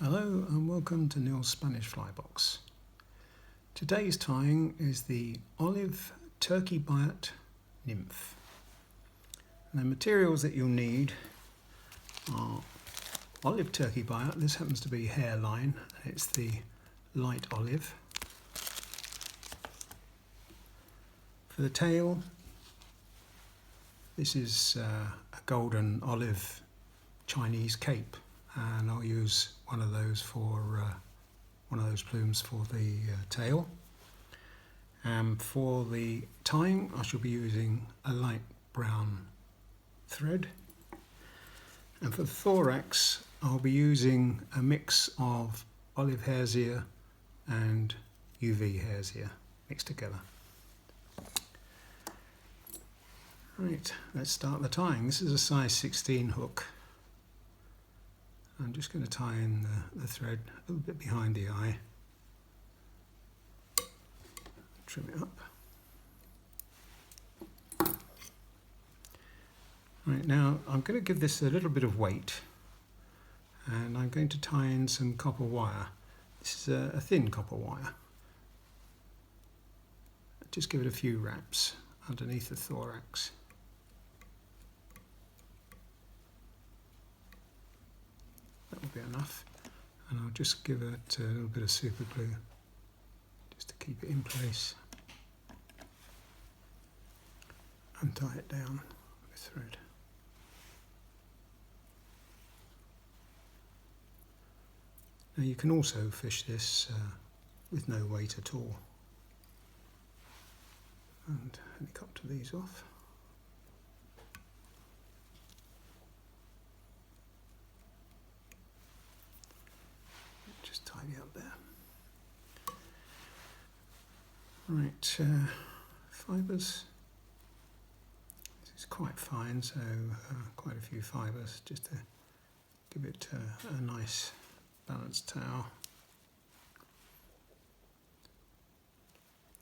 Hello and welcome to Neil's Spanish Fly Box. Today's tying is the olive turkey Biot Nymph. And the materials that you'll need are olive turkey Biot. This happens to be hairline, and it's the light olive. For the tail, this is a golden olive Chinese cape, and I'll use one of those plumes for the tail. And for the tying, I shall be using a light brown thread. And for the thorax, I'll be using a mix of olive hare's ear and UV hare's ear mixed together. Right, let's start the tying. This is a size 16 hook. I'm just going to tie in the thread a little bit behind the eye, trim it up. Right, now I'm going to give this a little bit of weight, and I'm going to tie in some copper wire. This is a thin copper wire. Just give it a few wraps underneath the thorax. That will be enough, and I'll just give it a little bit of super glue just to keep it in place and tie it down with thread. Now you can also fish this with no weight at all, and helicopter these off. Just tidy up there. Right, fibres. This is quite fine, so quite a few fibres just to give it a nice balanced tail.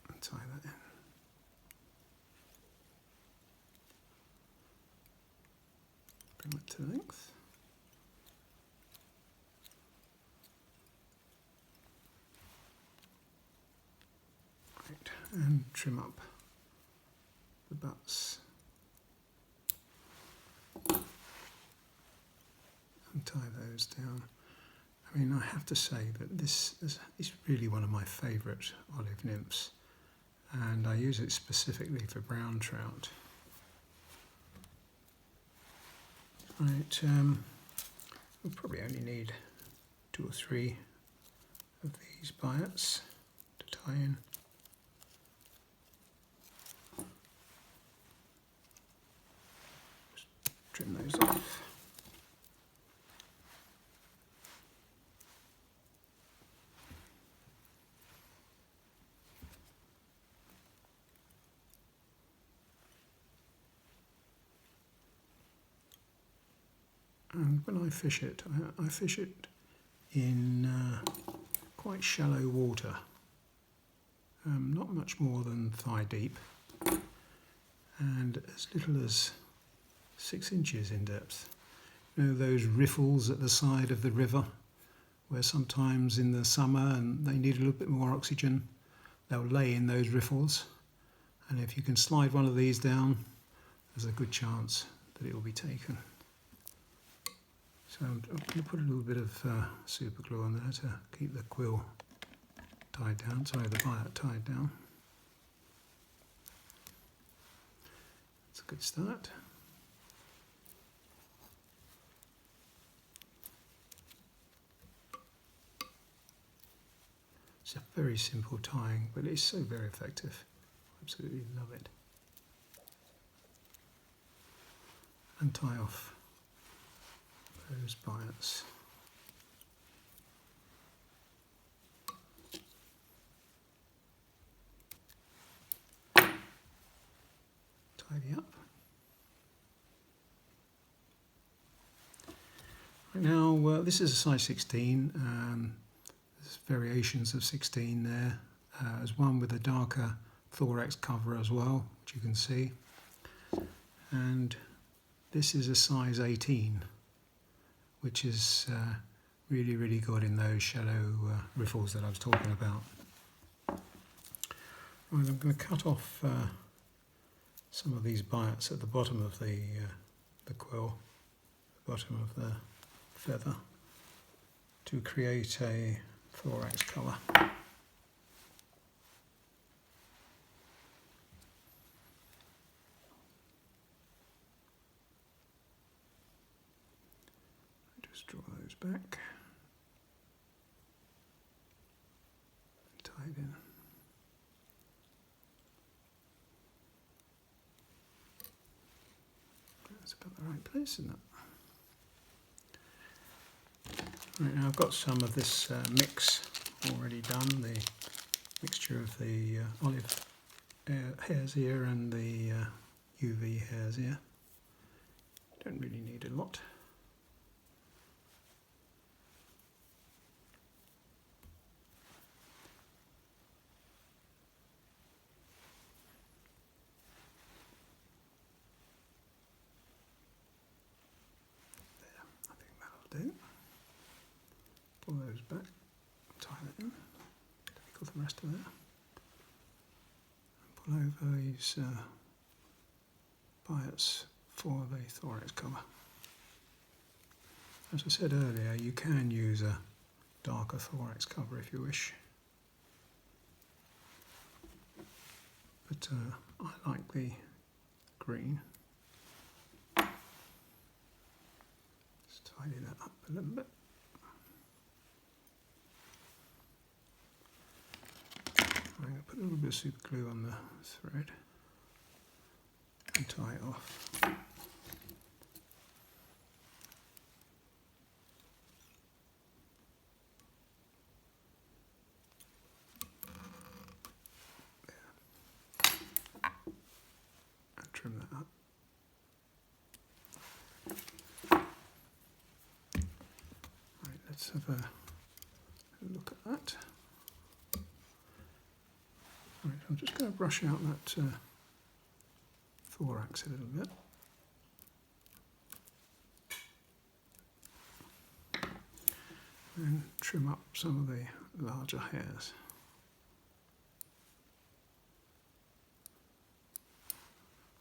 And tie that in. Bring it to length. And trim up the butts and tie those down. I mean, I have to say that this is really one of my favourite olive nymphs, and I use it specifically for brown trout. Right, we'll probably only need 2 or 3 of these biots to tie in. Trim those off. And when I fish it, I fish it in quite shallow water, not much more than thigh deep, and as little as 6 inches in depth. You know those riffles at the side of the river where sometimes in the summer and they need a little bit more oxygen, they'll lay in those riffles, and if you can slide one of these down, there's a good chance that it will be taken. So I'm going to put a little bit of super glue on there to keep the quill tied down, sorry, the biot tied down. That's a good start. It's a very simple tying, but it's so very effective. Absolutely love it. And tie off those biots. Tidy up. Right now, this is a size 16. There's variations of 16 there. There's one with a darker thorax cover as well, which you can see. And this is a size 18, which is really, really good in those shallow riffles that I was talking about. Right, I'm going to cut off some of these biots at the bottom of the quill, the bottom of the feather, to create a thorax colour. Just draw those back, tie it in. That's about the right place, isn't it? Right, now I've got some of this mix already done, the mixture of the olive hare's ear and the UV hare's ear. Don't really need a lot. Do. Pull those back, tie that in, take off the rest of that, and pull over these biots for the thorax cover. As I said earlier, you can use a darker thorax cover if you wish, but I like the green. Tidy that up a little bit. I'm going to put a little bit of super glue on the thread and tie it off. There. And trim that up. Let's have a look at that. Right, I'm just going to brush out that thorax a little bit. And trim up some of the larger hairs.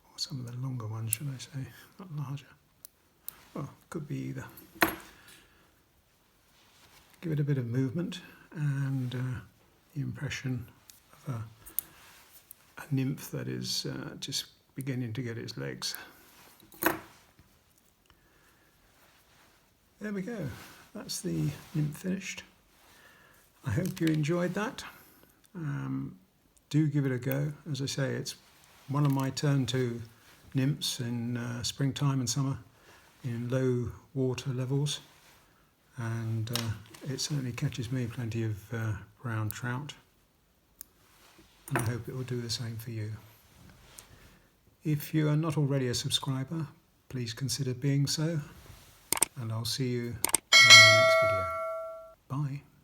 Or some of the longer ones, should I say, not larger. Well, could be either. Give it a bit of movement and the impression of a nymph that is just beginning to get its legs. There we go. That's the nymph finished. I hope you enjoyed that. Do give it a go. As I say, it's one of my turn to nymphs in springtime and summer in low water levels. And it certainly catches me plenty of brown trout, and I hope it will do the same for you. If you are not already a subscriber, please consider being so, and I'll see you in the next video. Bye.